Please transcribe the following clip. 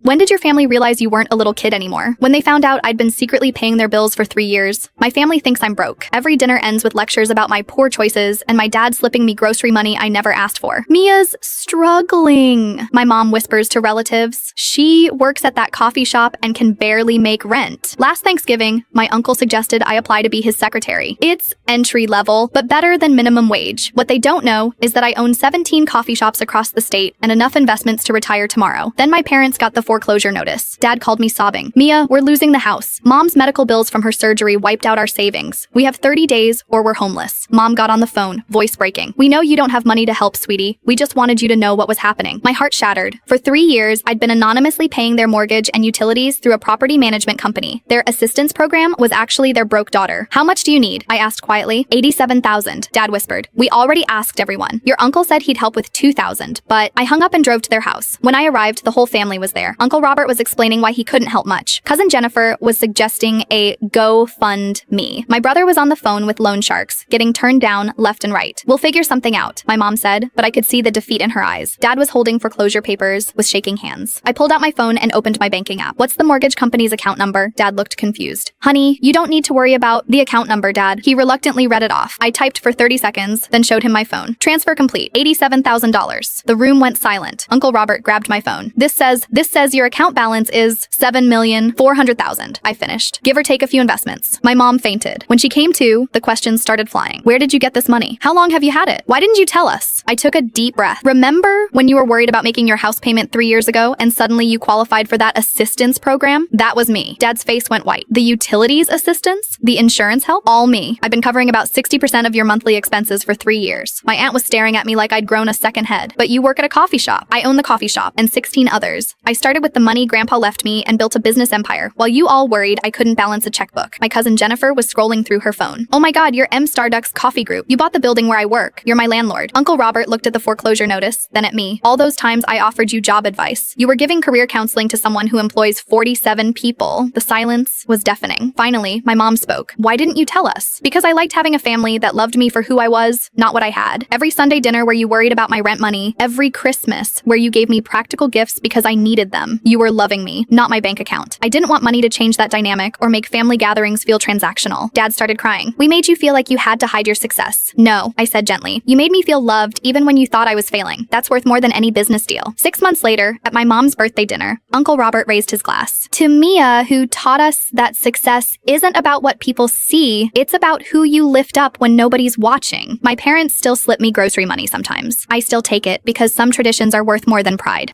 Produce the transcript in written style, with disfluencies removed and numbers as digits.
When did your family realize you weren't a little kid anymore? When they found out I'd been secretly paying their bills for 3 years. My family thinks I'm broke. Every dinner ends with lectures about my poor choices and my dad slipping me grocery money I never asked for. Mia's struggling, my mom whispers to relatives. She works at that coffee shop and can barely make rent. Last Thanksgiving, my uncle suggested I apply to be his secretary. It's entry level, but better than minimum wage. What they don't know is that I own 17 coffee shops across the state and enough investments to retire tomorrow. Then my parents got the foreclosure notice. Dad called me sobbing. Mia, we're losing the house. Mom's medical bills from her surgery wiped out our savings. We have 30 days or we're homeless. Mom got on the phone, voice breaking. We know you don't have money to help, sweetie. We just wanted you to know what was happening. My heart shattered. For 3 years, I'd been anonymously paying their mortgage and utilities through a property management company. Their assistance program was actually their broke daughter. How much do you need? I asked quietly. $87,000, Dad whispered. We already asked everyone. Your uncle said he'd help with $2,000, but I hung up and drove to their house. When I arrived, the whole family was there. Uncle Robert was explaining why he couldn't help much. Cousin Jennifer was suggesting a GoFundMe. My brother was on the phone with loan sharks, getting turned down left and right. We'll figure something out, my mom said, but I could see the defeat in her eyes. Dad was holding foreclosure papers with shaking hands. I pulled out my phone and opened my banking app. What's the mortgage company's account number? Dad looked confused. Honey, you don't need to worry about the account number, Dad. He reluctantly read it off. I typed for 30 seconds, then showed him my phone. Transfer complete. $87,000. The room went silent. Uncle Robert grabbed my phone. This says your account balance is $7,400,000. I finished. Give or take a few investments. My mom fainted. When she came to, the questions started flying. Where did you get this money? How long have you had it? Why didn't you tell us? I took a deep breath. Remember when you were worried about making your house payment 3 years ago and suddenly you qualified for that assistance program? That was me. Dad's face went white. The utilities assistance? The insurance help? All me. I've been covering about 60% of your monthly expenses for 3 years. My aunt was staring at me like I'd grown a second head. But you work at a coffee shop. I own the coffee shop and 16 others. I started with the money Grandpa left me and built a business empire while you all worried I couldn't balance a checkbook. My cousin Jennifer was scrolling through her phone. Oh my God, you're M. Starduck's coffee group. You bought the building where I work. You're my landlord. Uncle Robert looked at the foreclosure notice, then at me. All those times I offered you job advice. You were giving career counseling to someone who employs 47 people. The silence was deafening. Finally, my mom spoke. Why didn't you tell us? Because I liked having a family that loved me for who I was, not what I had. Every Sunday dinner where you worried about my rent money. Every Christmas where you gave me practical gifts because I needed them. You were loving me, not my bank account. I didn't want money to change that dynamic or make family gatherings feel transactional. Dad started crying. We made you feel like you had to hide your success. No, I said gently. You made me feel loved even when you thought I was failing. That's worth more than any business deal. 6 months later, at my mom's birthday dinner, Uncle Robert raised his glass. To Mia, who taught us that success isn't about what people see, it's about who you lift up when nobody's watching. My parents still slip me grocery money sometimes. I still take it because some traditions are worth more than pride.